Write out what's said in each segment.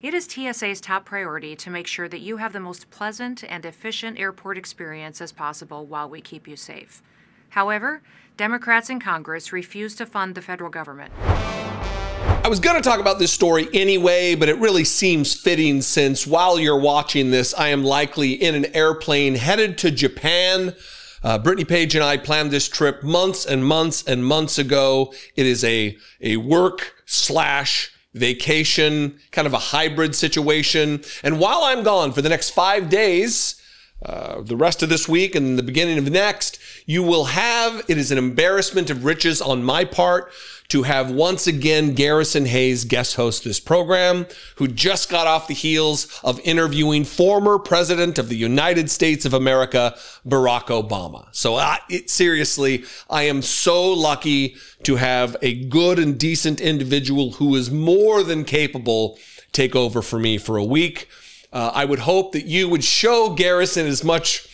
It is TSA's top priority to make sure that you have the most pleasant and efficient airport experience as possible while we keep you safe. However, Democrats in Congress refuse to fund the federal government. I was going to talk about this story anyway, but it really seems fitting since while you're watching this, I am likely in an airplane headed to Japan. Brittany Page and I planned this trip months and months and months ago. It is a work/vacation, kind of a hybrid situation. And while I'm gone for the next 5 days, the rest of this week and the beginning of the next, you will have, it is an embarrassment of riches on my part to have once again Garrison Hayes guest host this program, who just got off the heels of interviewing former President of the United States of America, Barack Obama. So seriously, I am so lucky to have a good and decent individual who is more than capable take over for me for a week. I would hope that you would show Garrison as much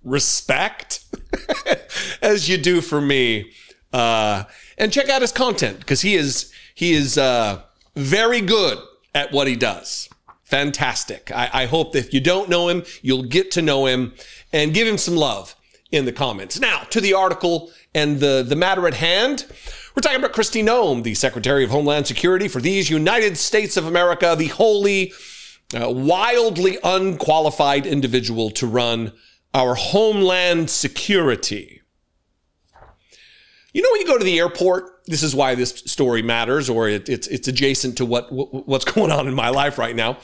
respect as you do for me. And check out his content, because he is very good at what he does. Fantastic. I hope that if you don't know him, you'll get to know him and give him some love in the comments. Now, to the article and the matter at hand. We're talking about Kristi Noem, the Secretary of Homeland Security for these United States of America, the wholly, wildly unqualified individual to run our Homeland Security. You know, when you go to the airport, this is why this story matters, or it's adjacent to what's going on in my life right now.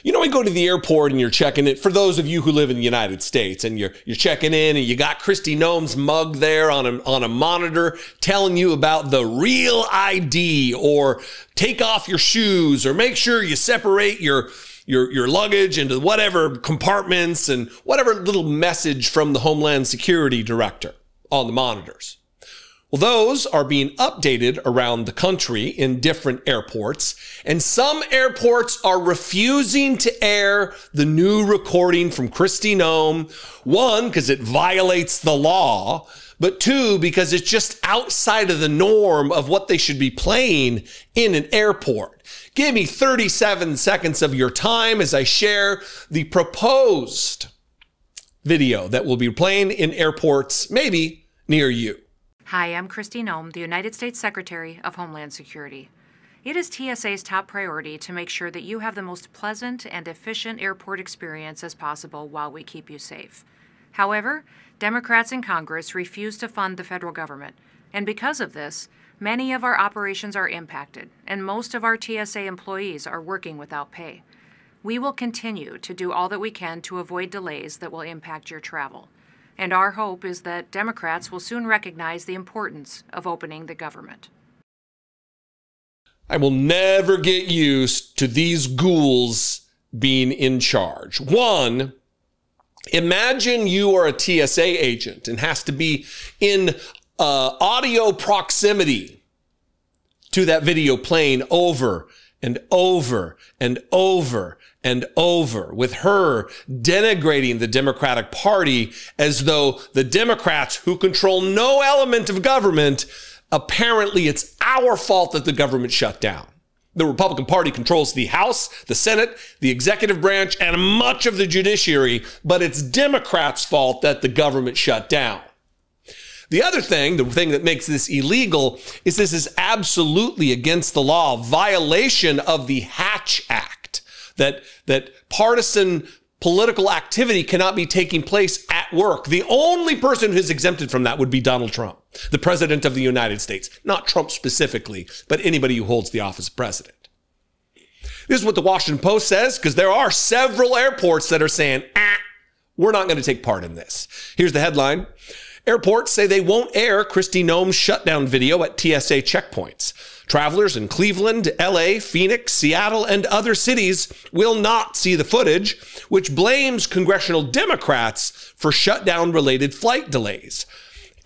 You know, when you go to the airport and you're checking it, for those of you who live in the United States, and you're checking in and you got Kristi Noem's mug there on a monitor telling you about the real ID, or take off your shoes, or make sure you separate your luggage into whatever compartments, and whatever little message from the Homeland Security Director on the monitors. Well, those are being updated around the country in different airports, and some airports are refusing to air the new recording from Kristi Noem. One, because it violates the law, but two, because it's just outside of the norm of what they should be playing in an airport. Give me 37 seconds of your time as I share the proposed video that will be playing in airports, maybe near you. Hi, I'm Kristi Noem, the United States Secretary of Homeland Security. It is TSA's top priority to make sure that you have the most pleasant and efficient airport experience as possible while we keep you safe. However, Democrats in Congress refuse to fund the federal government, and because of this, many of our operations are impacted, and most of our TSA employees are working without pay. We will continue to do all that we can to avoid delays that will impact your travel. And our hope is that Democrats will soon recognize the importance of opening the government. I will never get used to these ghouls being in charge. One, imagine you are a TSA agent and has to be in audio proximity to that video playing over and over and over and over, with her denigrating the Democratic Party as though the Democrats, who control no element of government, apparently it's our fault that the government shut down. The Republican Party controls the House, the Senate, the executive branch, and much of the judiciary, but it's Democrats' fault that the government shut down. The other thing, the thing that makes this illegal, is this is absolutely against the law, violation of the Hatch Act, that partisan political activity cannot be taking place at work. The only person who's exempted from that would be Donald Trump, the President of the United States. Not Trump specifically, but anybody who holds the office of president. This is what the Washington Post says, because there are several airports that are saying, we're not going to take part in this. Here's the headline. Airports say they won't air Kristi Noem's shutdown video at TSA checkpoints. Travelers in Cleveland, LA, Phoenix, Seattle, and other cities will not see the footage, which blames congressional Democrats for shutdown-related flight delays.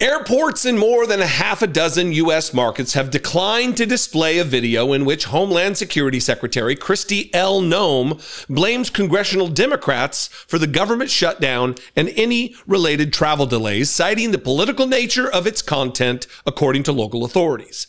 Airports in more than a half a dozen U.S. markets have declined to display a video in which Homeland Security Secretary Kristi L. Noem blames congressional Democrats for the government shutdown and any related travel delays, citing the political nature of its content, according to local authorities.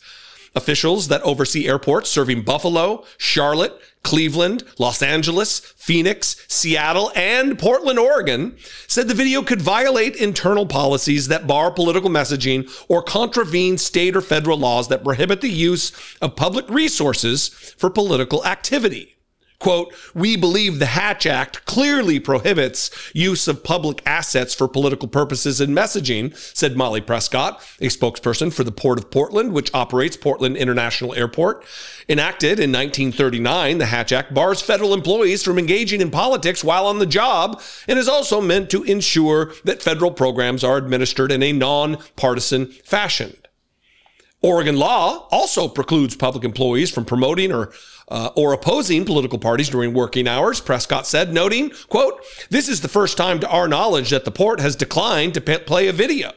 officials that oversee airports serving Buffalo, Charlotte, Cleveland, Los Angeles, Phoenix, Seattle, and Portland, Oregon, said the video could violate internal policies that bar political messaging or contravene state or federal laws that prohibit the use of public resources for political activity. Quote, "We believe the Hatch Act clearly prohibits use of public assets for political purposes and messaging," said Molly Prescott, a spokesperson for the Port of Portland, which operates Portland International Airport. Enacted in 1939, the Hatch Act bars federal employees from engaging in politics while on the job and is also meant to ensure that federal programs are administered in a non-partisan fashion. Oregon law also precludes public employees from promoting or opposing political parties during working hours, Prescott said, noting, quote, "This is the first time to our knowledge that the port has declined to play a video."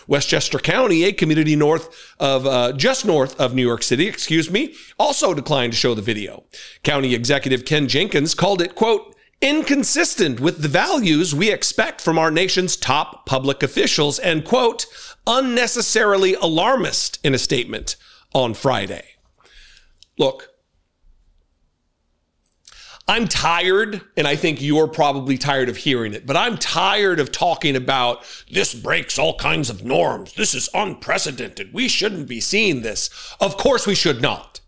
Westchester County, a community just north of New York City, also declined to show the video. County Executive Ken Jenkins called it, quote, "inconsistent with the values we expect from our nation's top public officials," and, quote, "unnecessarily alarmist," in a statement on Friday. Look, I'm tired, and I think you're probably tired of hearing it, but I'm tired of talking about this breaks all kinds of norms. This is unprecedented. We shouldn't be seeing this. Of course we should not.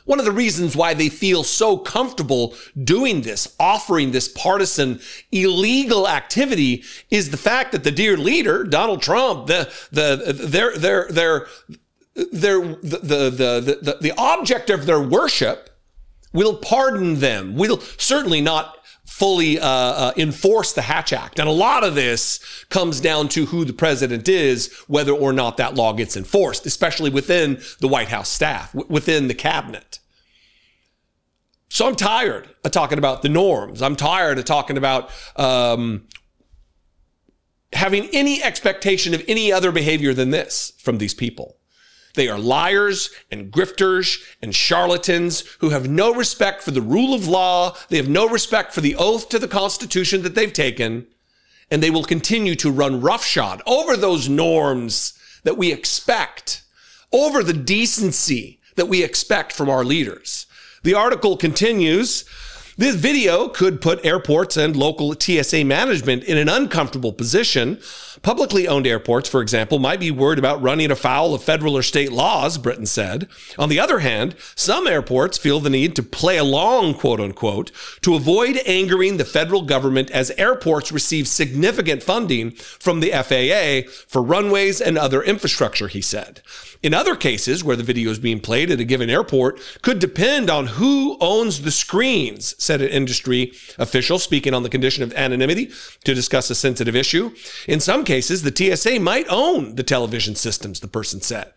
One of the reasons why they feel so comfortable doing this, offering this partisan illegal activity, is the fact that the dear leader, Donald Trump, the object of their worship, will pardon them, will certainly not fully enforce the Hatch Act. And a lot of this comes down to who the president is, whether or not that law gets enforced, especially within the White House staff, within the cabinet. So I'm tired of talking about the norms. I'm tired of talking about having any expectation of any other behavior than this from these people. They are liars and grifters and charlatans who have no respect for the rule of law. They have no respect for the oath to the Constitution that they've taken. And they will continue to run roughshod over those norms that we expect, over the decency that we expect from our leaders. The article continues, "This video could put airports and local TSA management in an uncomfortable position. Publicly owned airports, for example, might be worried about running afoul of federal or state laws," Britton said. On the other hand, some airports feel the need to play along, quote unquote, to avoid angering the federal government as airports receive significant funding from the FAA for runways and other infrastructure, he said. In other cases where the video is being played at a given airport could depend on who owns the screens, said an industry official speaking on the condition of anonymity to discuss a sensitive issue. In some cases, the TSA might own the television systems, the person said.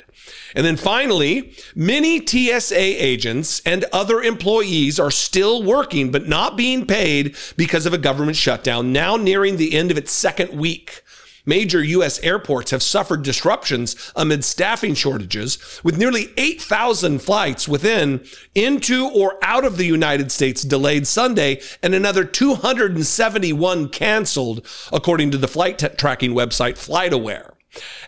And then finally, many TSA agents and other employees are still working but not being paid because of a government shutdown now nearing the end of its second week. Major U.S. airports have suffered disruptions amid staffing shortages, with nearly 8,000 flights into or out of the United States delayed Sunday and another 271 canceled, according to the flight tracking website FlightAware.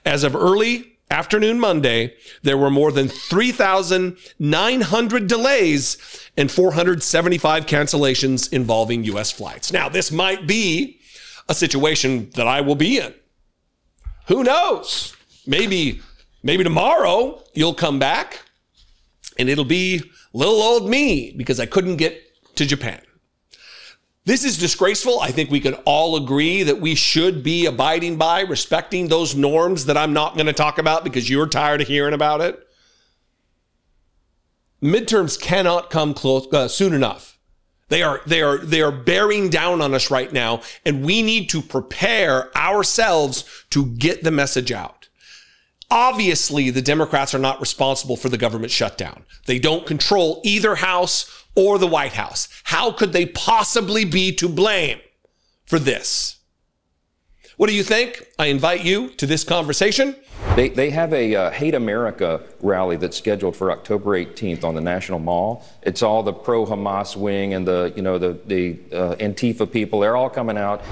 As of early afternoon Monday, there were more than 3,900 delays and 475 cancellations involving U.S. flights. Now, this might be a situation that I will be in. Who knows? Maybe tomorrow you'll come back and it'll be little old me because I couldn't get to Japan. This is disgraceful. I think we can all agree that we should be abiding by, respecting those norms that I'm not going to talk about because you're tired of hearing about it. Midterms cannot come soon enough. They are bearing down on us right now, and we need to prepare ourselves to get the message out. Obviously, the Democrats are not responsible for the government shutdown. They don't control either house or the White House. How could they possibly be to blame for this? What do you think? I invite you to this conversation. They have a Hate America rally that's scheduled for October 18th on the National Mall. It's all the pro-Hamas wing and the Antifa people. They're all coming out.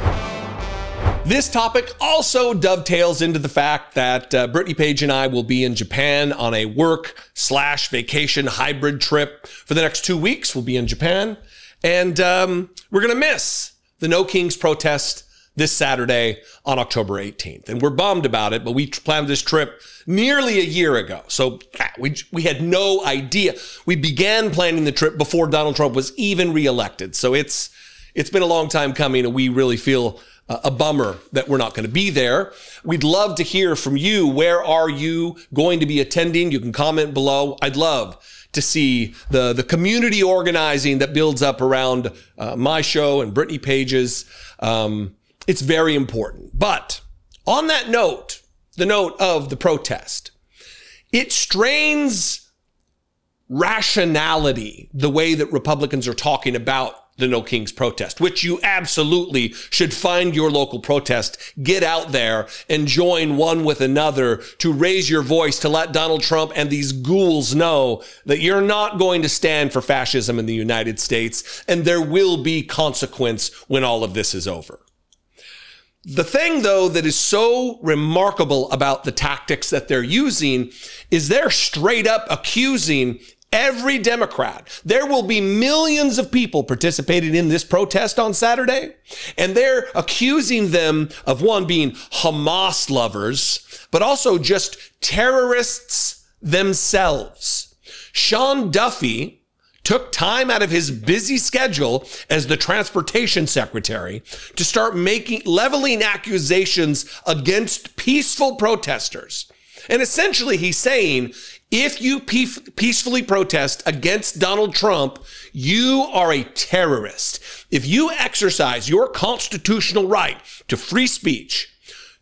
This topic also dovetails into the fact that Brittany Page and I will be in Japan on a work/vacation hybrid trip for the next 2 weeks. We'll be in Japan, and we're going to miss the No Kings protest this Saturday on October 18th. And we're bummed about it, but we planned this trip nearly a year ago. So we had no idea. We began planning the trip before Donald Trump was even reelected. So it's been a long time coming, and we really feel a bummer that we're not going to be there. We'd love to hear from you. Where are you going to be attending? You can comment below. I'd love to see the community organizing that builds up around my show and Brittany Page's. It's very important. But on that note, the note of the protest, it strains rationality, the way that Republicans are talking about the No Kings protest, which you absolutely should find your local protest, get out there and join one with another to raise your voice, to let Donald Trump and these ghouls know that you're not going to stand for fascism in the United States, and there will be consequence when all of this is over. The thing, though, that is so remarkable about the tactics that they're using is they're straight up accusing every Democrat. There will be millions of people participating in this protest on Saturday, and they're accusing them of, one, being Hamas lovers, but also just terrorists themselves. Sean Duffy took time out of his busy schedule as the transportation secretary to start leveling accusations against peaceful protesters. And essentially he's saying, if you peacefully protest against Donald Trump, you are a terrorist. If you exercise your constitutional right to free speech,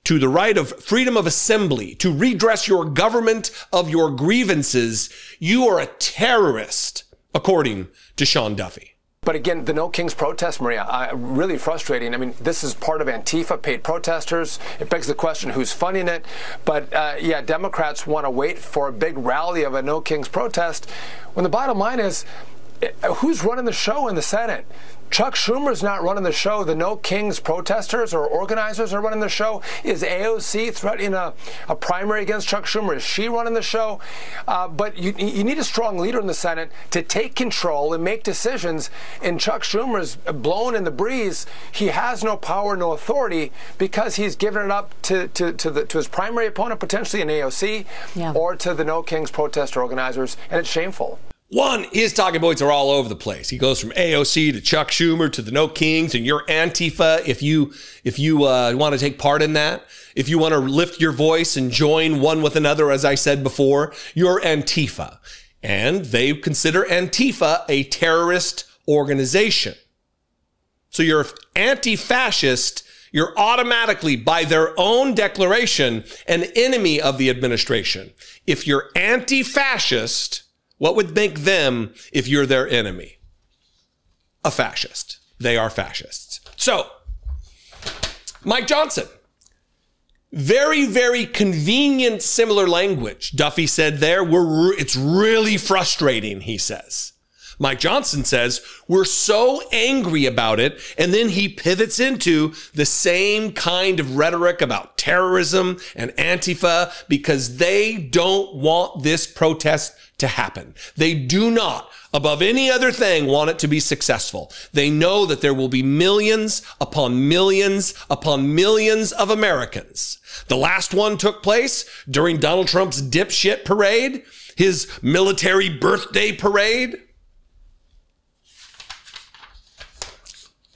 to the right of freedom of assembly, to redress your government of your grievances, you are a terrorist, according to Sean Duffy. But again, the No Kings protest, Maria, really frustrating. I mean, this is part of Antifa, paid protesters. It begs the question, who's funding it? But yeah, Democrats want to wait for a big rally of a No Kings protest, when the bottom line is, who's running the show in the Senate? Chuck Schumer's not running the show. The No Kings protesters or organizers are running the show. Is AOC threatening a primary against Chuck Schumer? Is she running the show? But you need a strong leader in the Senate to take control and make decisions. And Chuck Schumer's blowing in the breeze. He has no power, no authority, because he's given it up to his primary opponent, potentially an AOC, or to the No Kings protester organizers, and it's shameful. One, his talking points are all over the place. He goes from AOC to Chuck Schumer to the No Kings, and you're Antifa if you want to take part in that. If you want to lift your voice and join one with another, as I said before, you're Antifa. And they consider Antifa a terrorist organization. So you're anti-fascist, you're automatically, by their own declaration, an enemy of the administration. If you're anti-fascist, what would make them, if you're their enemy? A fascist. They are fascists. So, Mike Johnson. Very, very convenient, similar language. Duffy said there, it's really frustrating, he says. Mike Johnson says, we're so angry about it. And then he pivots into the same kind of rhetoric about terrorism and Antifa because they don't want this protest to happen. They do not, above any other thing, want it to be successful. They know that there will be millions upon millions upon millions of Americans. The last one took place during Donald Trump's dipshit parade, his military birthday parade.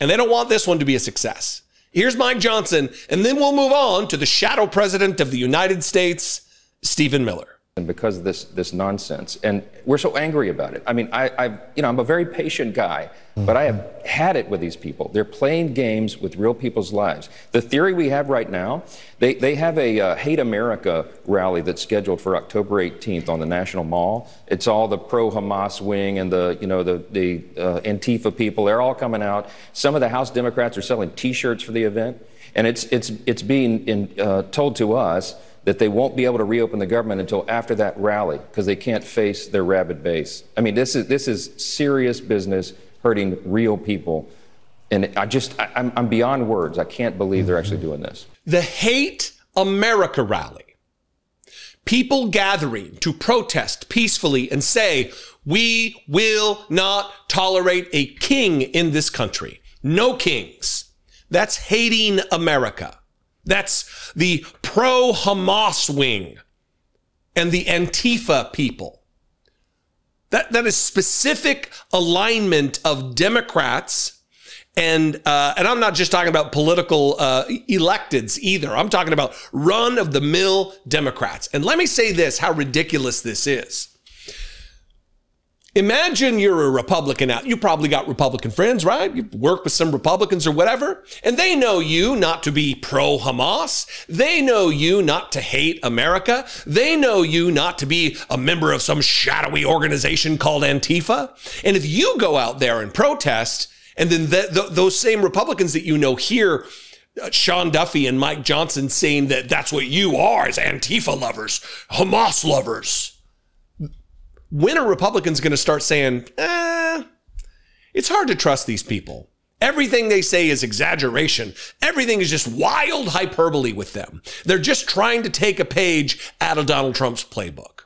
And they don't want this one to be a success. Here's Mike Johnson, and then we'll move on to the shadow president of the United States, Stephen Miller. And because of this nonsense, and we're so angry about it. I mean, I'm a very patient guy, but I have had it with these people. They're playing games with real people's lives. The theory we have right now, they have a Hate America rally that's scheduled for October 18th on the National Mall. It's all the pro-Hamas wing and the Antifa people. They're all coming out. Some of the House Democrats are selling T-shirts for the event, and it's being told to us that they won't be able to reopen the government until after that rally because they can't face their rabid base. I mean, this is serious business hurting real people. And I'm beyond words. I can't believe they're actually doing this. The Hate America rally. People gathering to protest peacefully and say, we will not tolerate a king in this country. No kings. That's hating America. That's the pro-Hamas wing and the Antifa people. That is specific alignment of Democrats, and I'm not just talking about political electeds either. I'm talking about run-of-the-mill Democrats. And let me say this, how ridiculous this is. Imagine you're a Republican out. You probably got Republican friends, right? You work with some Republicans or whatever, and they know you not to be pro-Hamas. They know you not to hate America. They know you not to be a member of some shadowy organization called Antifa. And if you go out there and protest, and then those same Republicans that you know hear Sean Duffy and Mike Johnson saying that that's what you are as Antifa lovers, Hamas lovers. When are Republicans going to start saying, it's hard to trust these people. Everything they say is exaggeration. Everything is just wild hyperbole with them. They're just trying to take a page out of Donald Trump's playbook.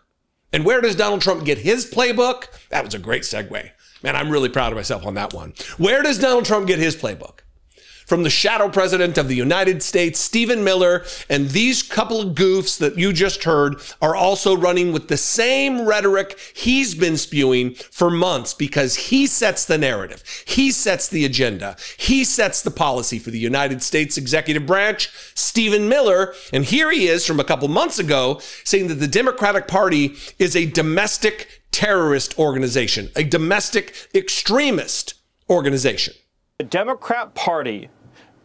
And where does Donald Trump get his playbook? That was a great segue. Man, I'm really proud of myself on that one. Where does Donald Trump get his playbook? From the shadow president of the United States, Stephen Miller, and these couple of goofs that you just heard are also running with the same rhetoric he's been spewing for months because he sets the narrative. He sets the agenda. He sets the policy for the United States executive branch, Stephen Miller. And here he is from a couple months ago saying that the Democratic Party is a domestic terrorist organization, a domestic extremist organization. The Democrat Party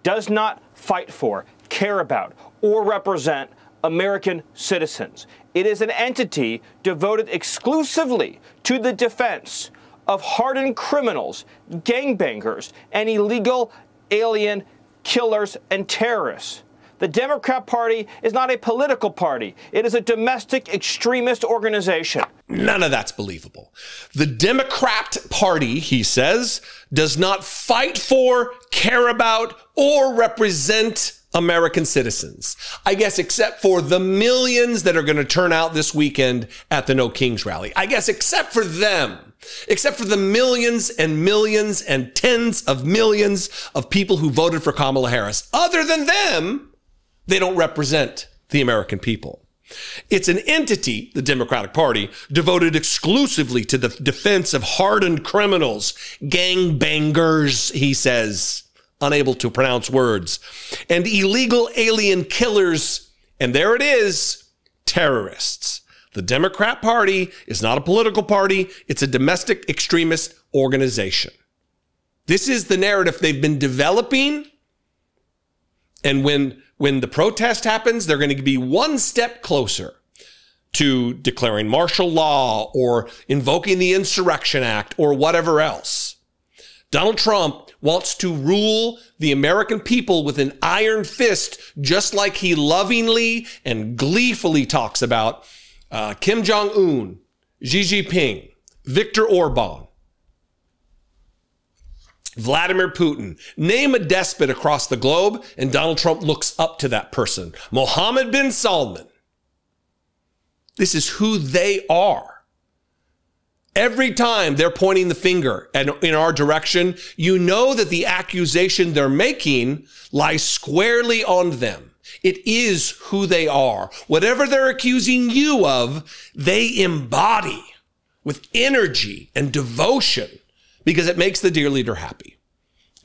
does not fight for, care about, or represent American citizens. It is an entity devoted exclusively to the defense of hardened criminals, gangbangers, and illegal alien killers and terrorists. The Democrat Party is not a political party. It is a domestic extremist organization. None of that's believable. The Democrat Party, he says, does not fight for, care about, or represent American citizens. I guess except for the millions that are going to turn out this weekend at the No Kings rally. I guess except for them. Except for the millions and millions and tens of millions of people who voted for Kamala Harris. Other than them, they don't represent the American people. It's an entity, the Democratic Party, devoted exclusively to the defense of hardened criminals, gangbangers, he says, unable to pronounce words, and illegal alien killers, and there it is, terrorists. The Democrat Party is not a political party. It's a domestic extremist organization. This is the narrative they've been developing, and when the protest happens, they're going to be one step closer to declaring martial law or invoking the Insurrection Act or whatever else. Donald Trump wants to rule the American people with an iron fist, just like he lovingly and gleefully talks about Kim Jong-un, Xi Jinping, Viktor Orban, Vladimir Putin. Name a despot across the globe, and Donald Trump looks up to that person. Mohammed bin Salman. This is who they are. Every time they're pointing the finger in our direction, you know that the accusation they're making lies squarely on them. It is who they are. Whatever they're accusing you of, they embody with energy and devotion, because it makes the dear leader happy.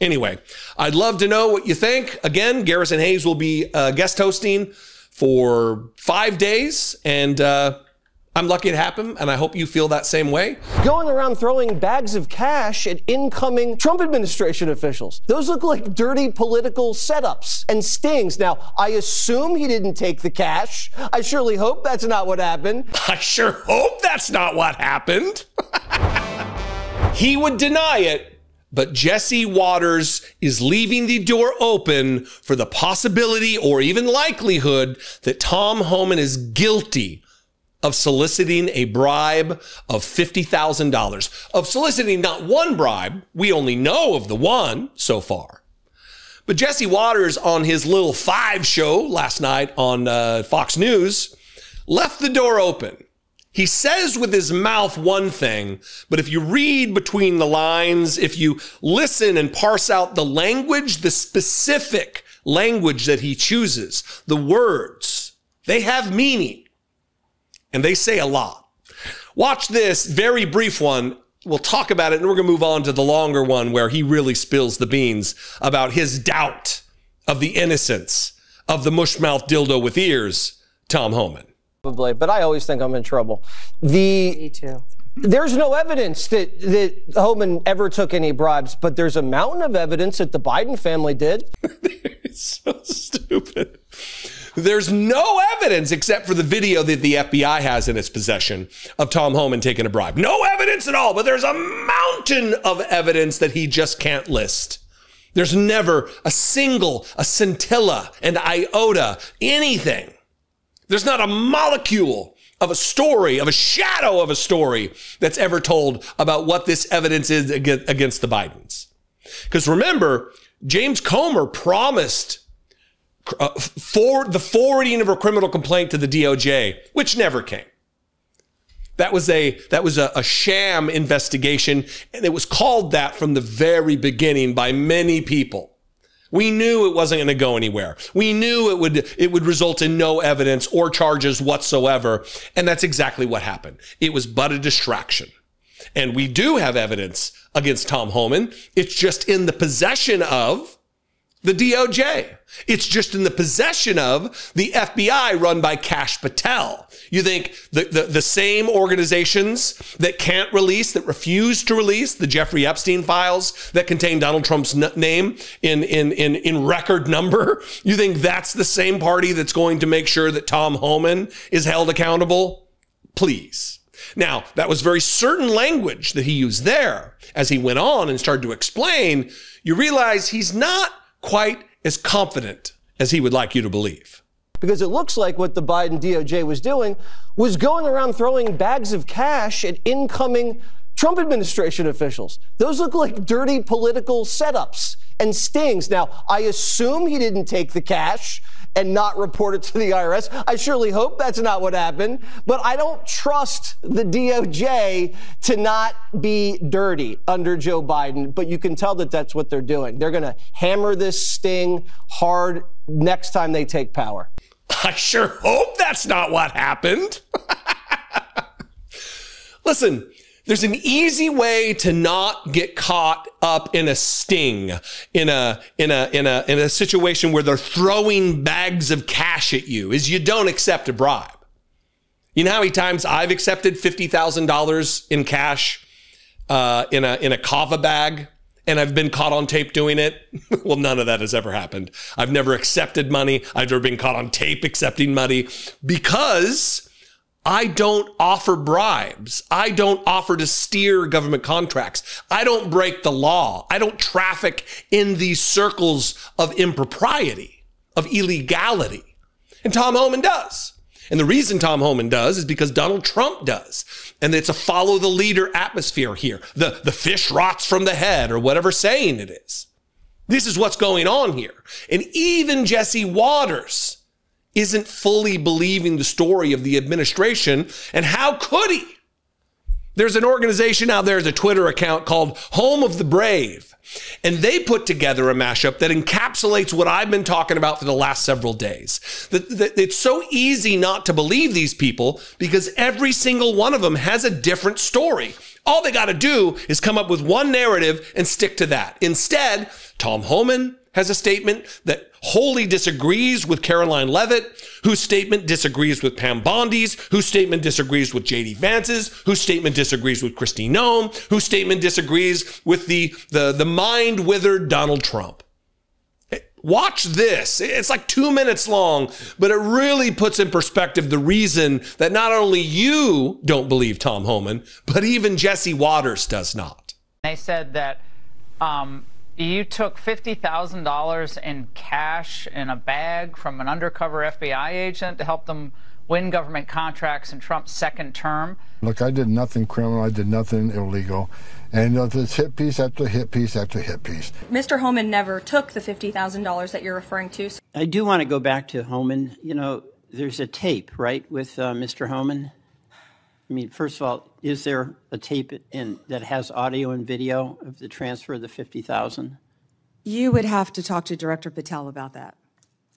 Anyway, I'd love to know what you think. Again, Garrison Hayes will be guest hosting for 5 days, and I'm lucky it happened, and I hope you feel that same way. Going around throwing bags of cash at incoming Trump administration officials. Those look like dirty political setups and stings. Now, I assume he didn't take the cash. I surely hope that's not what happened. I sure hope that's not what happened. He would deny it, but Jesse Waters is leaving the door open for the possibility or even likelihood that Tom Homan is guilty of soliciting a bribe of $50,000, of soliciting not one bribe. We only know of the one so far. But Jesse Waters on his Little Five show last night on Fox News left the door open. He says with his mouth one thing, but if you read between the lines, if you listen and parse out the language, the specific language that he chooses, the words, they have meaning and they say a lot. Watch this very brief one. We'll talk about it and we're going to move on to the longer one where he really spills the beans about his doubt of the innocence of the mushmouth dildo with ears, Tom HOMAN. But I always think I'm in trouble. Me too. There's no evidence that HOMAN ever took any bribes, but there's a mountain of evidence that the Biden family did. It's so stupid. There's no evidence except for the video that the FBI has in its possession of Tom HOMAN taking a bribe. No evidence at all, but there's a mountain of evidence that he just can't list. There's never a scintilla, an iota, anything. There's not a molecule of a story, of a shadow of a story that's ever told about what this evidence is against the Bidens. Because remember, James Comer promised for the forwarding of a criminal complaint to the DOJ, which never came. That was a sham investigation, and it was called that from the very beginning by many people. We knew it wasn't going to go anywhere. We knew it would result in no evidence or charges whatsoever. And that's exactly what happened. It was but a distraction. And we do have evidence against Tom HOMAN. It's just in the possession of the DOJ. It's just in the possession of the FBI run by Kash Patel. You think the same organizations that can't release, that refuse to release the Jeffrey Epstein files that contain Donald Trump's name in record number, you think that's the same party that's going to make sure that Tom HOMAN is held accountable? Please. Now, that was very certain language that he used there. As he went on and started to explain, you realize he's not quite as confident as he would like you to believe. Because it looks like what the Biden DOJ was doing was going around throwing bags of cash at incoming Trump administration officials. Those look like dirty political setups and stings. Now, I assume he didn't take the cash and not report it to the IRS. I surely hope that's not what happened, but I don't trust the DOJ to not be dirty under Joe Biden, but you can tell that that's what they're doing. They're going to hammer this sting hard next time they take power. I sure hope that's not what happened. Listen, there's an easy way to not get caught up in a sting, in a situation where they're throwing bags of cash at you, is you don't accept a bribe. You know how many times I've accepted $50,000 in cash in a kava bag, and I've been caught on tape doing it? Well, none of that has ever happened. I've never accepted money. I've never been caught on tape accepting money because I don't offer bribes. I don't offer to steer government contracts. I don't break the law. I don't traffic in these circles of impropriety, of illegality. And Tom HOMAN does. And the reason Tom HOMAN does is because Donald Trump does. And it's a follow the leader atmosphere here. The fish rots from the head, or whatever saying it is. This is what's going on here. And even Jesse Waters isn't fully believing the story of the administration. And how could he? There's an organization out there, there's a Twitter account called Home of the Brave. And they put together a mashup that encapsulates what I've been talking about for the last several days. That it's so easy not to believe these people because every single one of them has a different story. All they got to do is come up with one narrative and stick to that. Instead, Tom HOMAN has a statement that wholly disagrees with Caroline Leavitt, whose statement disagrees with Pam Bondi's, whose statement disagrees with J.D. Vance's, whose statement disagrees with Kristi Noem, whose statement disagrees with the mind-withered Donald Trump. Watch this. It's like 2 minutes long, but it really puts in perspective the reason that not only you don't believe Tom HOMAN, but even Jesse Waters does not. They said that you took $50,000 in cash in a bag from an undercover FBI agent to help them win government contracts in Trump's second term. Look, I did nothing criminal. I did nothing illegal. And it's hit piece after hit piece after hit piece. Mr. HOMAN never took the $50,000 that you're referring to. I do want to go back to HOMAN. You know, there's a tape, right, with Mr. HOMAN? I mean, first of all, is there a tape that has audio and video of the transfer of the $50,000? You would have to talk to Director Patel about that.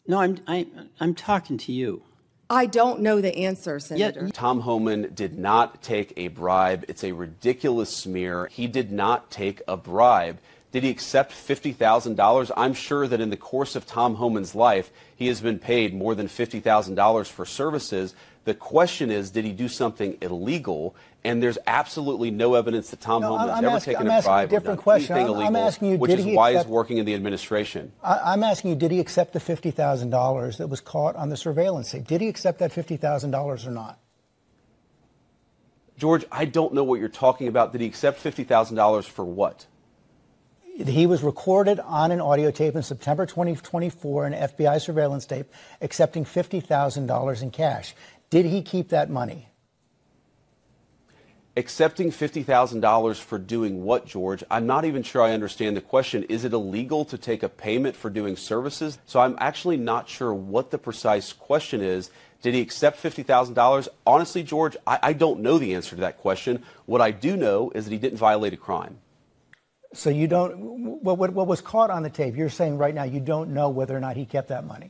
No, I'm talking to you. I don't know the answer, Senator. Tom HOMAN did not take a bribe. It's a ridiculous smear. He did not take a bribe. Did he accept $50,000? I'm sure that in the course of Tom HOMAN's life, he has been paid more than $50,000 for services. The question is, did he do something illegal? And there's absolutely no evidence that Tom HOMAN has ever taken a bribe or done anything illegal, which is why he's working in the administration. I'm asking you, did he accept the $50,000 that was caught on the surveillance tape? Did he accept that $50,000 or not? George, I don't know what you're talking about. Did he accept $50,000 for what? He was recorded on an audio tape in September 2024, an FBI surveillance tape, accepting $50,000 in cash. Did he keep that money? Accepting $50,000 for doing what, George? I'm not even sure I understand the question. Is it illegal to take a payment for doing services? So I'm actually not sure what the precise question is. Did he accept $50,000? Honestly, George, I don't know the answer to that question. What I do know is that he didn't violate a crime. So you don't, what was caught on the tape, you're saying right now you don't know whether or not he kept that money?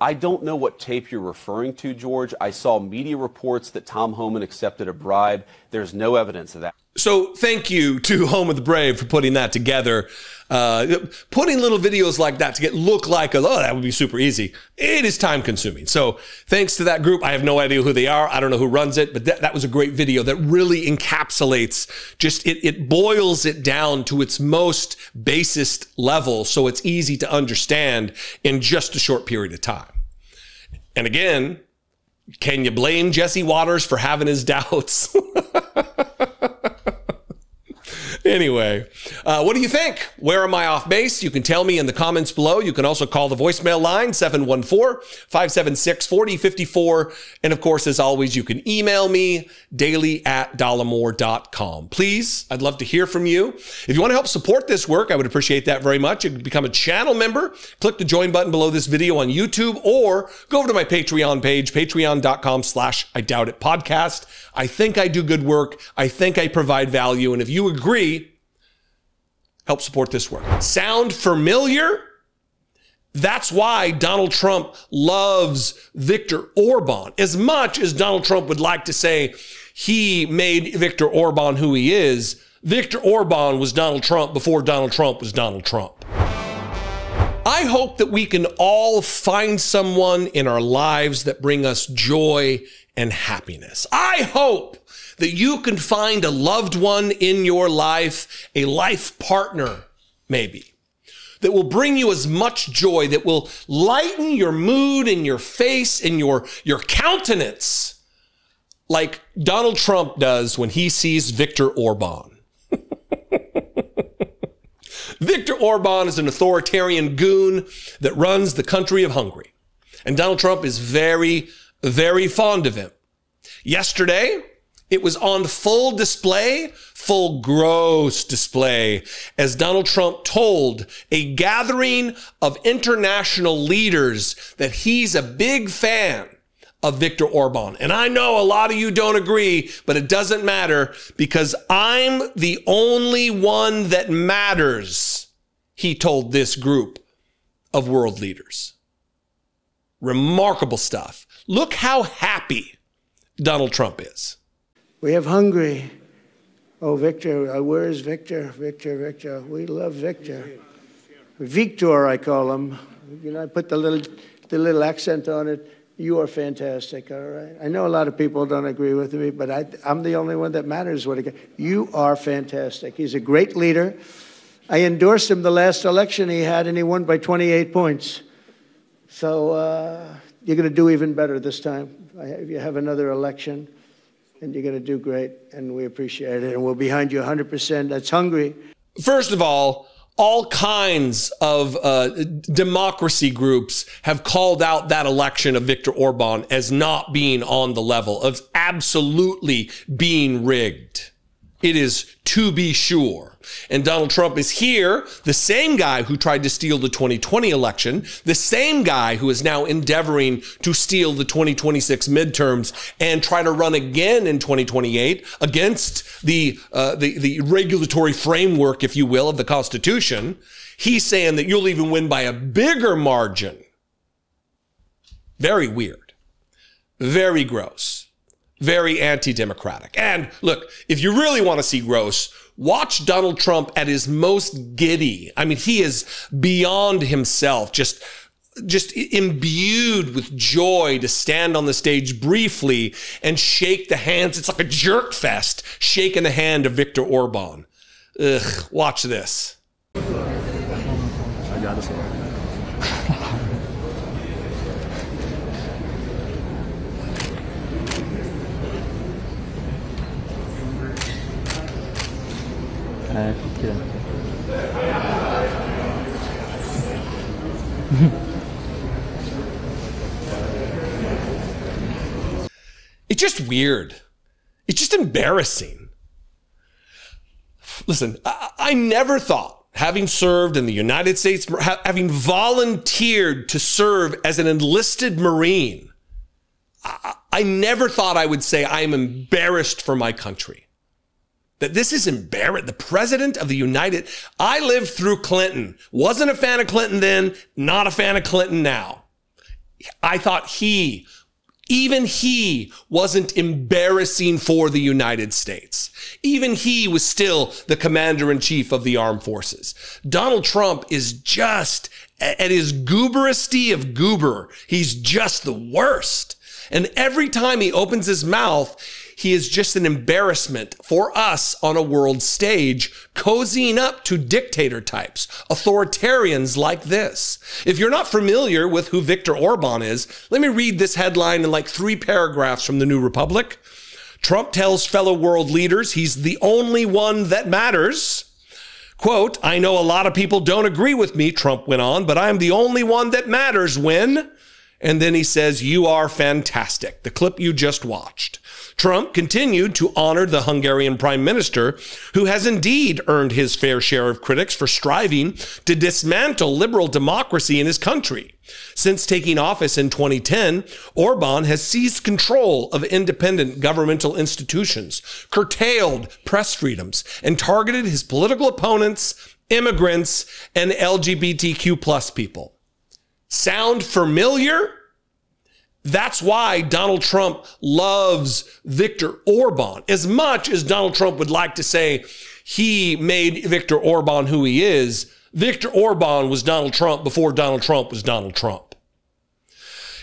I don't know what tape you're referring to, George. I saw media reports that Tom HOMAN accepted a bribe. There's no evidence of that. So thank you to Home of the Brave for putting that together. Putting little videos like that to look like, oh, that would be super easy. It is time consuming. So thanks to that group. I have no idea who they are. I don't know who runs it, but that was a great video that really encapsulates just, it boils it down to its most basest level. So it's easy to understand in just a short period of time. And again, can you blame Jesse Waters for having his doubts? Anyway, what do you think? Where am I off base? You can tell me in the comments below. You can also call the voicemail line, 714-576-4054. And of course, as always, you can email me, daily@dollemore.com. Please, I'd love to hear from you. If you want to help support this work, I would appreciate that very much. You can become a channel member. Click the join button below this video on YouTube, or go over to my Patreon page, patreon.com/IDoubtItPodcast. I think I do good work. I think I provide value. And if you agree, help support this work. Sound familiar? That's why Donald Trump loves Viktor Orban. As much as Donald Trump would like to say he made Viktor Orban who he is, Viktor Orban was Donald Trump before Donald Trump was Donald Trump. I hope that we can all find someone in our lives that bring us joy and happiness. I hope that you can find a loved one in your life, a life partner, maybe, that will bring you as much joy, that will lighten your mood and your face and your countenance like Donald Trump does when he sees Viktor Orban. Viktor Orban is an authoritarian goon that runs the country of Hungary. And Donald Trump is very, very fond of him. Yesterday, it was on full display, full gross display, as Donald Trump told a gathering of international leaders that he's a big fan of Viktor Orban. And I know a lot of you don't agree, but it doesn't matter because I'm the only one that matters, he told this group of world leaders. Remarkable stuff. Look how happy Donald Trump is. We have Hungary. Oh, Viktor, where is Viktor? Viktor. We love Viktor. Viktor, I call him. You know, I put the little accent on it. You are fantastic, all right? I know a lot of people don't agree with me, but I'm the only one that matters. You are fantastic. He's a great leader. I endorsed him the last election he had, and he won by 28 points. So you're going to do even better this time. You have another election, and you're going to do great, and we appreciate it, and we're behind you 100%. That's Hungary. First of all, all kinds of democracy groups have called out that election of Viktor Orban as not being on the level, of absolutely being rigged. It is to be sure. And Donald Trump is here, the same guy who tried to steal the 2020 election, the same guy who is now endeavoring to steal the 2026 midterms and try to run again in 2028 against the regulatory framework, if you will, of the Constitution. He's saying that you'll even win by a bigger margin. Very weird. Very gross. Very anti-democratic. And look, if you really want to see gross, watch Donald Trump at his most giddy. I mean, he is beyond himself, just imbued with joy to stand on the stage briefly and shake the hands. It's like a jerk fest, shaking the hand of Viktor Orban. Ugh, watch this. I got this one. It's just weird. It's just embarrassing. Listen, I never thought, having served in the United States, having volunteered to serve as an enlisted Marine, I never thought I would say I am embarrassed for my country. That this is embarrassing. The president of the I lived through Clinton. Wasn't a fan of Clinton then, not a fan of Clinton now. I thought even he wasn't embarrassing for the United States. Even he was still the commander-in-chief of the armed forces. Donald Trump is just, at his gooberest of goober, he's just the worst. And every time he opens his mouth, he is just an embarrassment for us on a world stage, cozying up to dictator types, authoritarians like this. If you're not familiar with who Viktor Orban is, let me read this headline in like 3 paragraphs from the New Republic. Trump tells fellow world leaders he's the only one that matters. Quote, I know a lot of people don't agree with me, Trump went on, but I'm the only one that matters when... And then he says, you are fantastic. The clip you just watched. Trump continued to honor the Hungarian prime minister, who has indeed earned his fair share of critics for striving to dismantle liberal democracy in his country. Since taking office in 2010, Orban has seized control of independent governmental institutions, curtailed press freedoms, and targeted his political opponents, immigrants, and LGBTQ plus people. Sound familiar? That's why Donald Trump loves Viktor Orban. As much as Donald Trump would like to say he made Viktor Orban who he is, Viktor Orban was Donald Trump before Donald Trump was Donald Trump.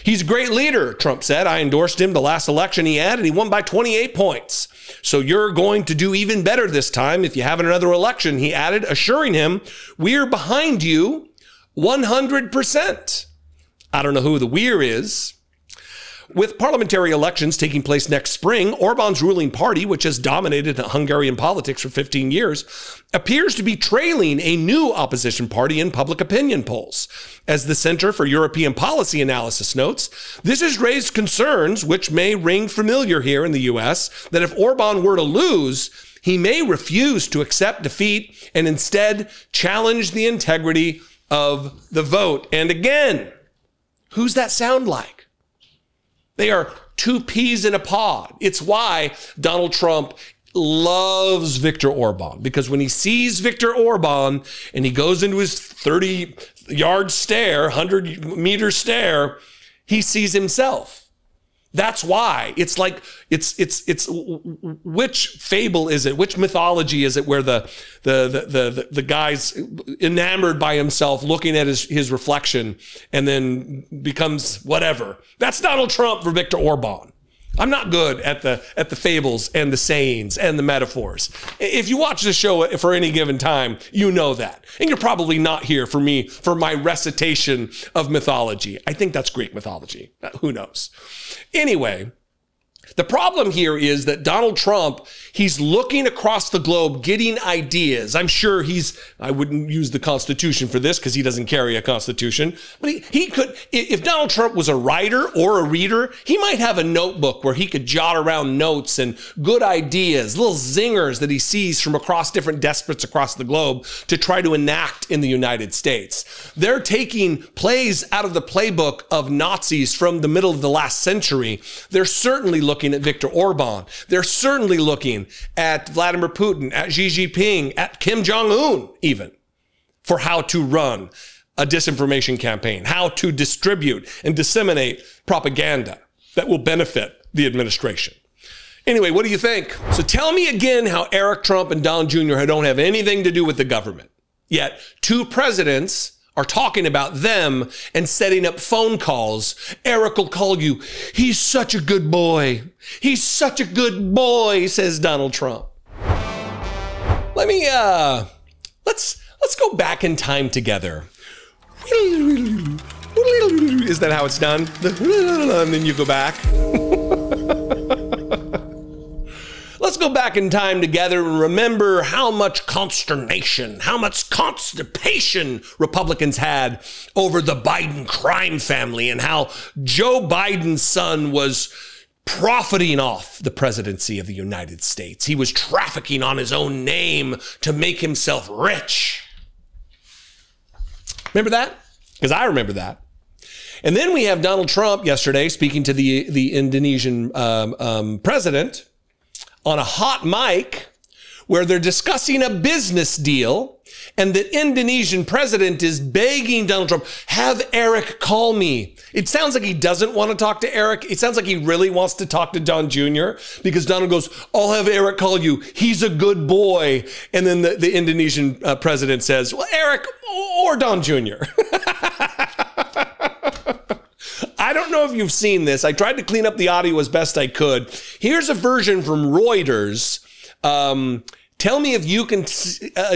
He's a great leader, Trump said. I endorsed him the last election he had, and he won by 28 points. So you're going to do even better this time if you have another election, he added, assuring him, we're behind you 100%. I don't know who the we're is. With parliamentary elections taking place next spring, Orban's ruling party, which has dominated Hungarian politics for 15 years, appears to be trailing a new opposition party in public opinion polls. As the Center for European Policy Analysis notes, this has raised concerns, which may ring familiar here in the U.S., that if Orban were to lose, he may refuse to accept defeat and instead challenge the integrity of the vote. And again, who's that sound like? They are 2 peas in a pod. It's why Donald Trump loves Viktor Orban, because when he sees Viktor Orban and he goes into his 30-yard stare, 100-meter stare, he sees himself. That's why it's like, it's which fable is it? Which mythology is it where the guy's enamored by himself looking at his reflection and then becomes whatever? That's Donald Trump for Viktor Orban. I'm not good at the fables and the sayings and the metaphors. If you watch the show for any given time, you know that. And you're probably not here for me, for my recitation of mythology. I think that's Greek mythology. Who knows? Anyway, The problem here is that Donald Trump, he's looking across the globe, getting ideas. I'm sure I wouldn't use the Constitution for this because he doesn't carry a Constitution, but he could, if Donald Trump was a writer or a reader, he might have a notebook where he could jot around notes and good ideas, little zingers that he sees from across different despots across the globe to try to enact in the United States. They're taking plays out of the playbook of Nazis from the middle of the last century. They're certainly looking at Viktor Orban. They're certainly looking at Vladimir Putin, at Xi Jinping, at Kim Jong-un even, for how to run a disinformation campaign, how to distribute and disseminate propaganda that will benefit the administration. Anyway, what do you think? So tell me again how Eric Trump and Don Jr. don't have anything to do with the government. Yet two presidents are talking about them and setting up phone calls. Eric will call you. He's such a good boy. He's such a good boy, says Donald Trump. Let's go back in time together. Is that how it's done? And then you go back. Let's go back in time together and remember how much consternation, how much constipation Republicans had over the Biden crime family and how Joe Biden's son was profiting off the presidency of the United States. He was trafficking on his own name to make himself rich. Remember that? Because I remember that. And then we have Donald Trump yesterday speaking to the Indonesian president on a hot mic where they're discussing a business deal, and the Indonesian president is begging Donald Trump, have Eric call me. It sounds like he doesn't want to talk to Eric. It sounds like he really wants to talk to Don Jr. because Donald goes, I'll have Eric call you. He's a good boy. And then the Indonesian president says, well, Eric or Don Jr. I don't know if you've seen this. I tried to clean up the audio as best I could. Here's a version from Reuters. Tell me if you can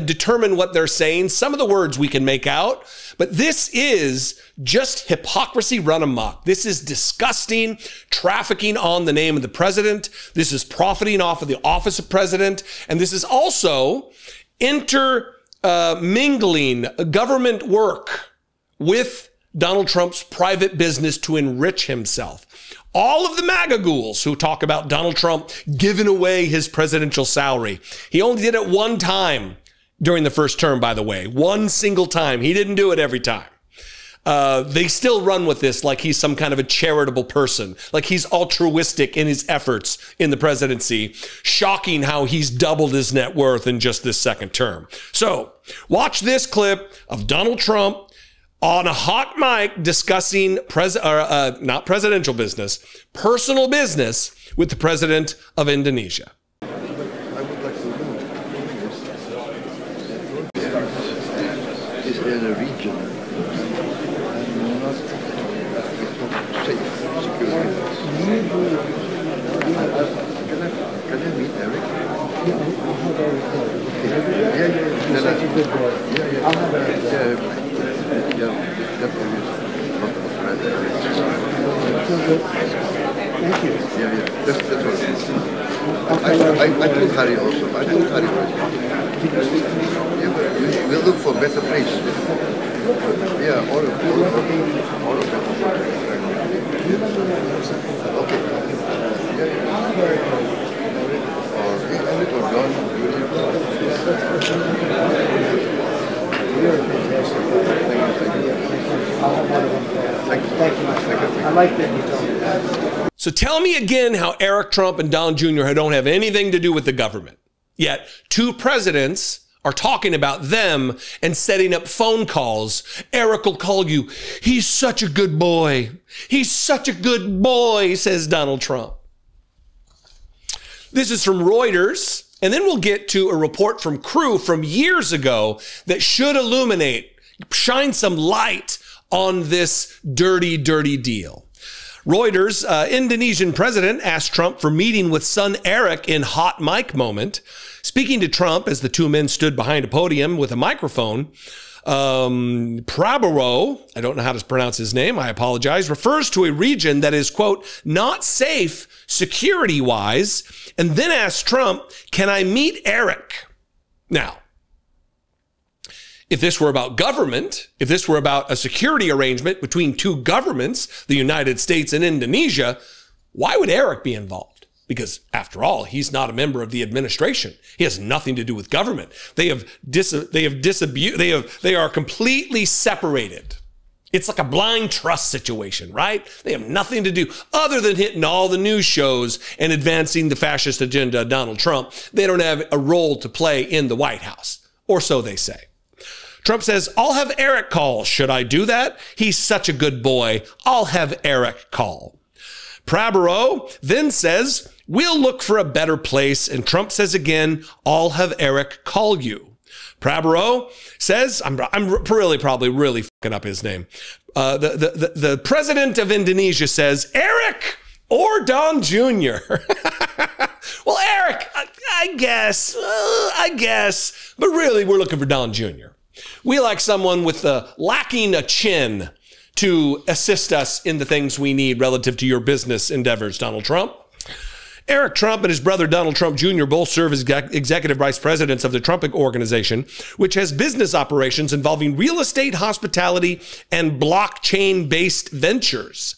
determine what they're saying. Some of the words we can make out, but this is just hypocrisy run amok. This is disgusting, trafficking on the name of the president. This is profiting off of the office of president. And this is also intermingling government work with Donald Trump's private business to enrich himself. All of the MAGA ghouls who talk about Donald Trump giving away his presidential salary. He only did it one time during the first term, by the way. One single time. He didn't do it every time. They still run with this like he's some kind of a charitable person, like he's altruistic in his efforts in the presidency. Shocking how he's doubled his net worth in just this second term. So watch this clip of Donald Trump on a hot mic discussing not presidential business, personal business with the president of Indonesia. I would like to know, is there a region and not safe security? Can I meet Eric? Yeah, I'll have Eric. Yeah. He's such a good boy. Yeah. I'll have Eric. Yeah, definitely. Thank you. Yeah. That's all. I told Harry also. I told Harry. Yeah, but we'll look for better place. Yeah, all of them. Okay. Yeah. Or Eric or John. You're fantastic. Thank you. I like that you told me that. So tell me again how Eric Trump and Don Jr. don't have anything to do with the government. Yet two presidents are talking about them and setting up phone calls. Eric will call you. He's such a good boy. He's such a good boy, says Donald Trump. This is from Reuters. And then we'll get to a report from Crew from years ago that should shine some light on this dirty, dirty deal. Reuters, Indonesian president asked Trump for meeting with son Eric in hot mic moment. Speaking to Trump as the two men stood behind a podium with a microphone, Prabowo, I don't know how to pronounce his name, I apologize, refers to a region that is, quote, not safe security-wise, and then asks Trump, can I meet Eric? Now, if this were about government, if this were about a security arrangement between two governments, the United States and Indonesia, why would Eric be involved? Because after all, he's not a member of the administration. He has nothing to do with government. They are completely separated. It's like a blind trust situation, right? They have nothing to do other than hitting all the news shows and advancing the fascist agenda of Donald Trump. They don't have a role to play in the White House, or so they say. Trump says, I'll have Eric call. Should I do that? He's such a good boy. I'll have Eric call. Prabowo then says, we'll look for a better place. And Trump says again, I'll have Eric call you. Prabowo says, I'm really fucking up his name. The president of Indonesia says, Eric or Don Jr. Well, Eric, I guess, but really we're looking for Don Jr. We like someone with lacking a chin to assist us in the things we need relative to your business endeavors, Donald Trump. Eric Trump and his brother Donald Trump Jr. both serve as executive vice presidents of the Trump Organization, which has business operations involving real estate, hospitality, and blockchain-based ventures.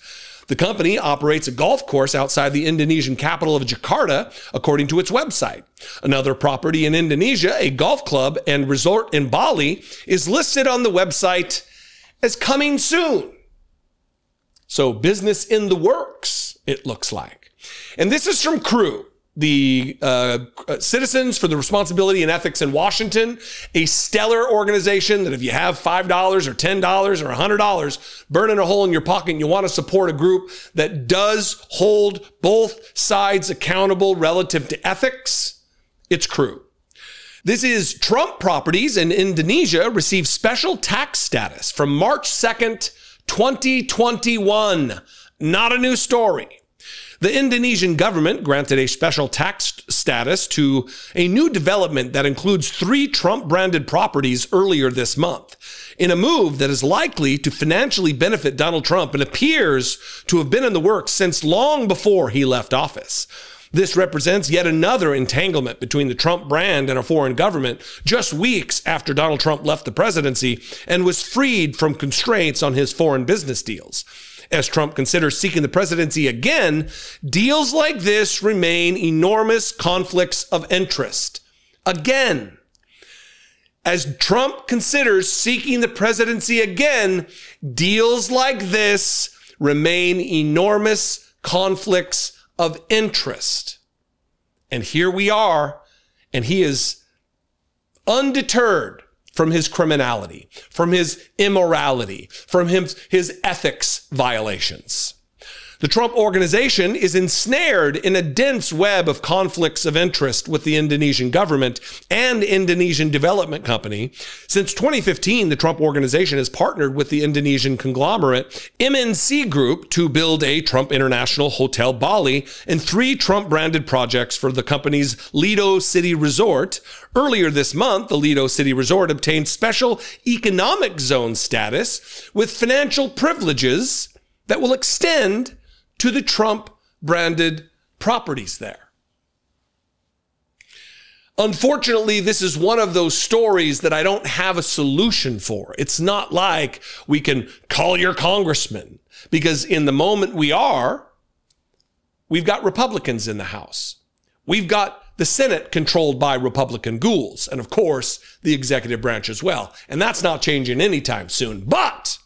The company operates a golf course outside the Indonesian capital of Jakarta, according to its website. Another property in Indonesia, a golf club and resort in Bali, is listed on the website as coming soon. So business in the works, it looks like. And this is from CREW, the Citizens for the Responsibility and Ethics in Washington, a stellar organization that if you have $5 or $10 or $100 burning a hole in your pocket and you want to support a group that does hold both sides accountable relative to ethics, it's CREW. This is Trump properties in Indonesia received special tax status from March 2nd, 2021. Not a new story. The Indonesian government granted a special tax status to a new development that includes 3 Trump-branded properties earlier this month, in a move that is likely to financially benefit Donald Trump and appears to have been in the works since long before he left office. This represents yet another entanglement between the Trump brand and a foreign government just weeks after Donald Trump left the presidency and was freed from constraints on his foreign business deals. As Trump considers seeking the presidency again, deals like this remain enormous conflicts of interest. Again, as Trump considers seeking the presidency again, deals like this remain enormous conflicts of interest. And here we are, and he is undeterred from his criminality, from his immorality, from his ethics violations. The Trump Organization is ensnared in a dense web of conflicts of interest with the Indonesian government and Indonesian Development Company. Since 2015, the Trump Organization has partnered with the Indonesian conglomerate MNC Group to build a Trump International Hotel Bali and 3 Trump-branded projects for the company's Lido City Resort. Earlier this month, the Lido City Resort obtained special economic zone status with financial privileges that will extend to the Trump-branded properties there. Unfortunately, this is one of those stories that I don't have a solution for. It's not like we can call your congressman, because in the moment we've got Republicans in the House. We've got the Senate controlled by Republican ghouls, and of course, the executive branch as well. And that's not changing anytime soon. But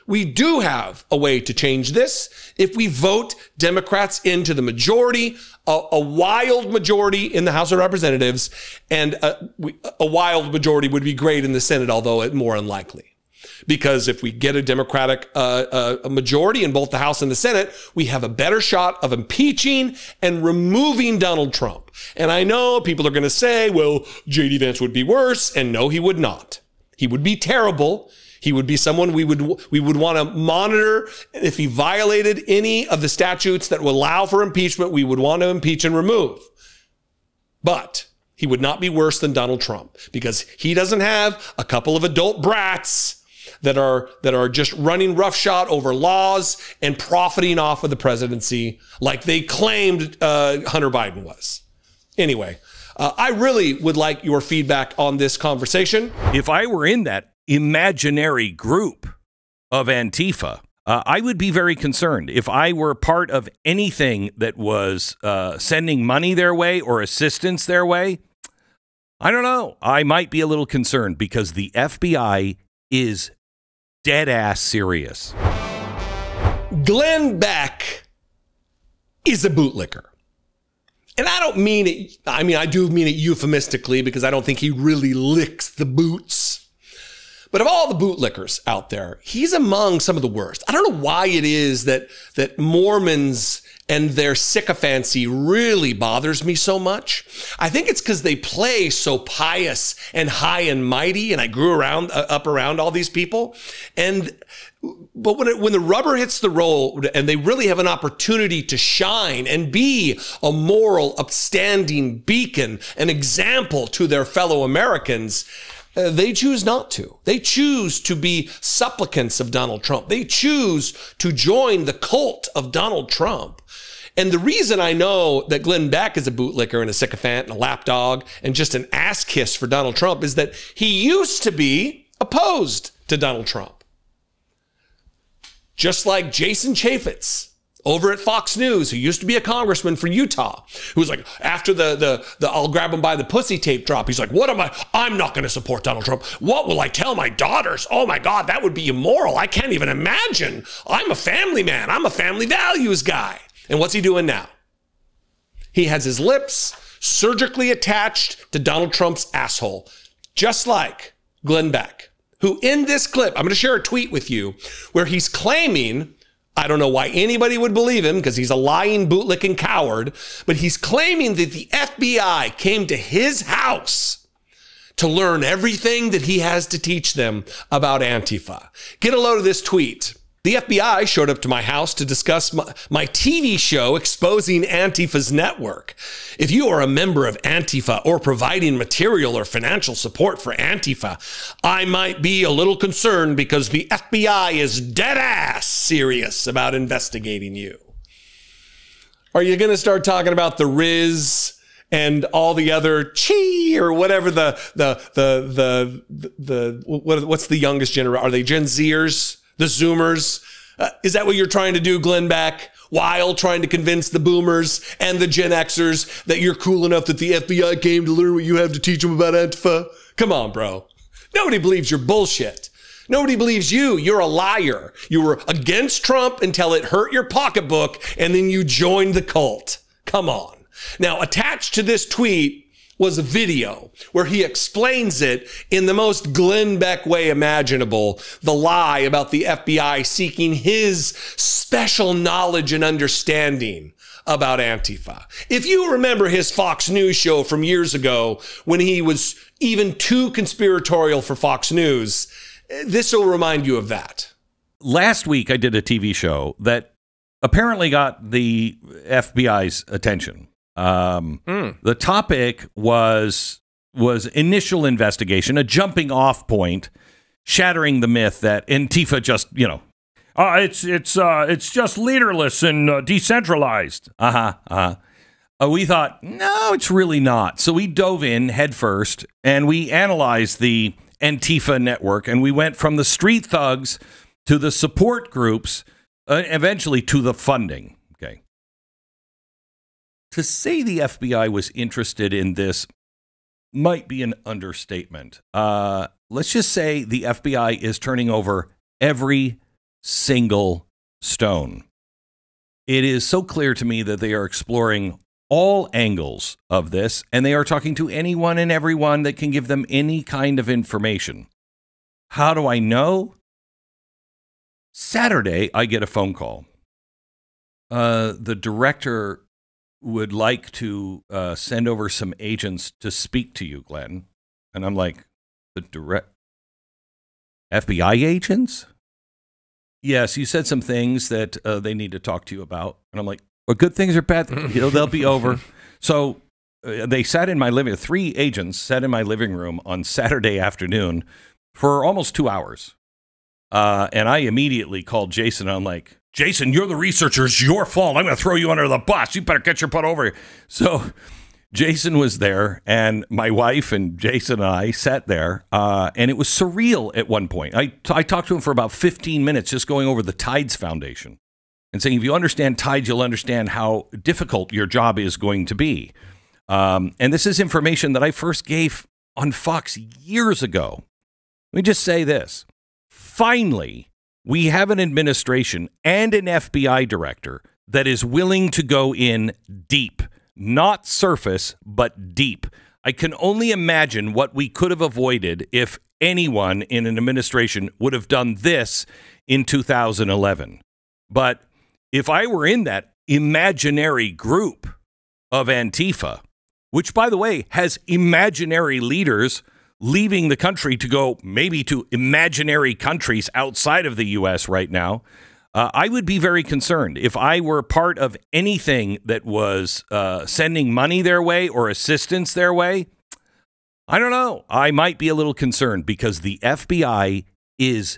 we do have a way to change this if we vote Democrats into the majority, a wild majority in the House of Representatives, and a wild majority would be great in the Senate, although it's more unlikely. Because if we get a Democratic a majority in both the House and the Senate, we have a better shot of impeaching and removing Donald Trump. And I know people are going to say, well, J.D. Vance would be worse. And no, he would not. He would be terrible. He would be someone we would want to monitor. If he violated any of the statutes that would allow for impeachment, we would want to impeach and remove. But He would not be worse than Donald Trump because he doesn't have a couple of adult brats that are just running roughshod over laws and profiting off of the presidency like they claimed Hunter Biden was. Anyway, I really would like your feedback on this conversation. If I were in that imaginary group of Antifa, I would be very concerned. If I were part of anything that was sending money their way or assistance their way, I don't know. I might be a little concerned because the FBI is dead ass serious. Glenn Beck is a bootlicker. And I don't mean it, I do mean it euphemistically because I don't think he really licks the boots. But of all the bootlickers out there, he's among some of the worst. I don't know why it is that Mormons and their sycophancy really bothers me so much. I think it's because they play so pious and high and mighty, and I grew up around all these people. But when the rubber hits the road and they really have an opportunity to shine and be a moral, upstanding beacon, an example to their fellow Americans, they choose not to. They choose to be supplicants of Donald Trump. They choose to join the cult of Donald Trump. And the reason I know that Glenn Beck is a bootlicker and a sycophant and a lapdog and just an ass kiss for Donald Trump is that he used to be opposed to Donald Trump. Just like Jason Chaffetz over at Fox News, who used to be a congressman for Utah, who was like, after the I'll grab him by the pussy tape drop, he's like, I'm not going to support Donald Trump. What will I tell my daughters? Oh my God, that would be immoral. I can't even imagine. I'm a family man. I'm a family values guy. And what's he doing now? He has his lips surgically attached to Donald Trump's asshole, just like Glenn Beck, who in this clip, I'm going to share a tweet with you where he's claiming, I don't know why anybody would believe him because he's a lying, bootlicking coward, but he's claiming that the FBI came to his house to learn everything that he has to teach them about Antifa. Get a load of this tweet. The FBI showed up to my house to discuss my TV show exposing Antifa's network. If you are a member of Antifa or providing material or financial support for Antifa, I might be a little concerned because the FBI is dead ass serious about investigating you. Are you going to start talking about the Riz and all the other chi or whatever what's the youngest generation? Are they Gen Zers? The Zoomers? Is that what you're trying to do, Glenn Beck? While trying to convince the boomers and the Gen Xers that you're cool enough that the FBI came to learn what you have to teach them about Antifa? Come on, bro. Nobody believes your bullshit. Nobody believes you. You're a liar. You were against Trump until it hurt your pocketbook, and then you joined the cult. Come on. Now, attached to this tweet was a video where he explains it in the most Glenn Beck way imaginable, the lie about the FBI seeking his special knowledge and understanding about Antifa. If you remember his Fox News show from years ago when he was even too conspiratorial for Fox News, this will remind you of that. Last week I did a TV show that apparently got the FBI's attention. The topic was initial investigation, a jumping off point, shattering the myth that Antifa just, it's just leaderless and decentralized. We thought, no, it's really not. So we dove in headfirst and we analyzed the Antifa network, and we went from the street thugs to the support groups, eventually to the funding. To say the FBI was interested in this might be an understatement. Let's just say the FBI is turning over every single stone. It is so clear to me that they are exploring all angles of this, and they are talking to anyone and everyone that can give them any kind of information. How do I know? Saturday, I get a phone call. The director would like to send over some agents to speak to you, Glenn. And I'm like, the direct FBI agents? Yes, you said some things that they need to talk to you about. And I'm like, well, good things or bad things? They'll be over. So they sat in my living, 3 agents sat in my living room on Saturday afternoon for almost 2 hours. And I immediately called Jason. I'm like, Jason, you're the researcher. It's your fault. I'm going to throw you under the bus. You better get your butt over here. So Jason was there, and my wife and Jason and I sat there, and it was surreal at one point. I talked to him for about 15 minutes just going over the Tides Foundation and saying, if you understand Tides, you'll understand how difficult your job is going to be. And this is information that I first gave on Fox years ago. Let me just say this. Finally, we have an administration and an FBI director that is willing to go in deep, not surface, but deep. I can only imagine what we could have avoided if anyone in an administration would have done this in 2011. But if I were in that imaginary group of Antifa, which, by the way, has imaginary leaders leaving the country to go maybe to imaginary countries outside of the U.S. right now, I would be very concerned. If I were part of anything that was sending money their way or assistance their way, I don't know. I might be a little concerned because the FBI is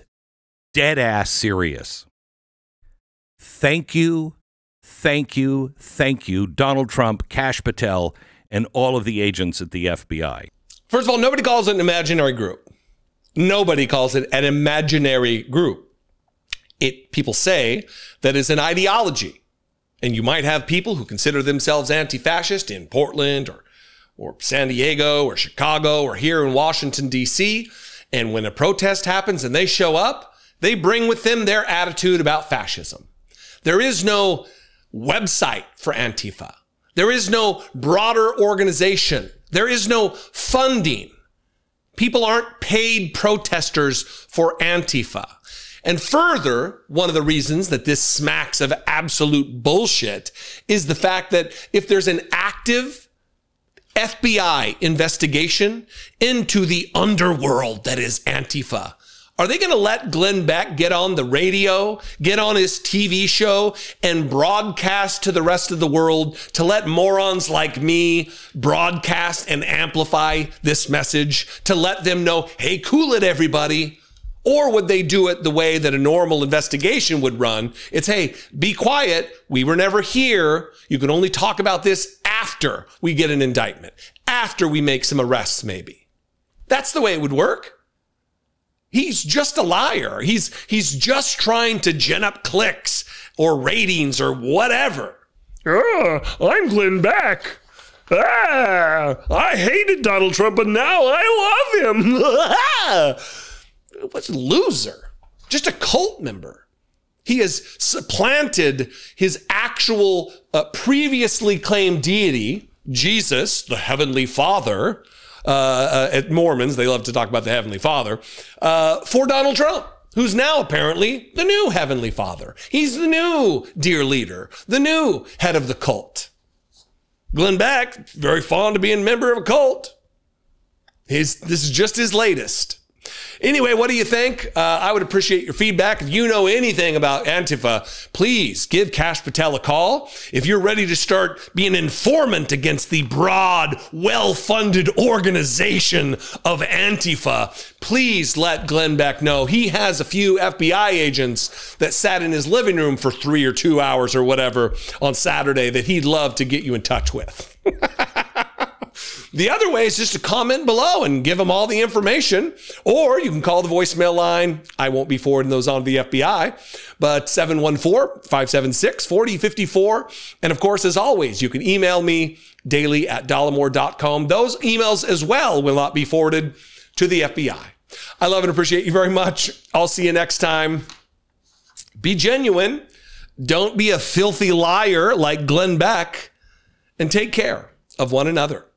dead ass serious. Thank you, Donald Trump, Kash Patel, and all of the agents at the FBI. First of all, nobody calls it an imaginary group. Nobody calls it an imaginary group. People say that it's an ideology. And you might have people who consider themselves anti-fascist in Portland or San Diego or Chicago or here in Washington, D.C. And when a protest happens and they show up, they bring with them their attitude about fascism. There is no website for Antifa. There is no broader organization. There is no funding. People aren't paid protesters for Antifa. And further, one of the reasons that this smacks of absolute bullshit is the fact that if there's an active FBI investigation into the underworld that is Antifa, are they going to let Glenn Beck get on the radio, get on his TV show, and broadcast to the rest of the world to let morons like me broadcast and amplify this message, to let them know, hey, cool it, everybody? Or would they do it the way that a normal investigation would run? It's, hey, be quiet. We were never here. You can only talk about this after we get an indictment, after we make some arrests, maybe. That's the way it would work. He's just a liar. He's just trying to gen up clicks or ratings or whatever. I'm Glenn Beck. I hated Donald Trump, but now I love him. What a loser. Just a cult member. He has supplanted his actual previously claimed deity, Jesus, the Heavenly Father. At Mormons, they love to talk about the Heavenly Father, for Donald Trump, who's now apparently the new Heavenly Father. He's the new dear leader, the new head of the cult. Glenn Beck, very fond of being a member of a cult. This is just his latest. Anyway, what do you think? I would appreciate your feedback. If you know anything about Antifa, please give Kash Patel a call. If you're ready to start being an informant against the broad, well-funded organization of Antifa, please let Glenn Beck know. He has a few FBI agents that sat in his living room for 3 or 2 hours or whatever on Saturday that he'd love to get you in touch with. The other way is just to comment below and give them all the information, or you can call the voicemail line. I won't be forwarding those on to the FBI, but 714-576-4054. And of course, as always, you can email me daily at dollemore.com. Those emails as well will not be forwarded to the FBI. I love and appreciate you very much. I'll see you next time. Be genuine. Don't be a filthy liar like Glenn Beck, and take care of one another.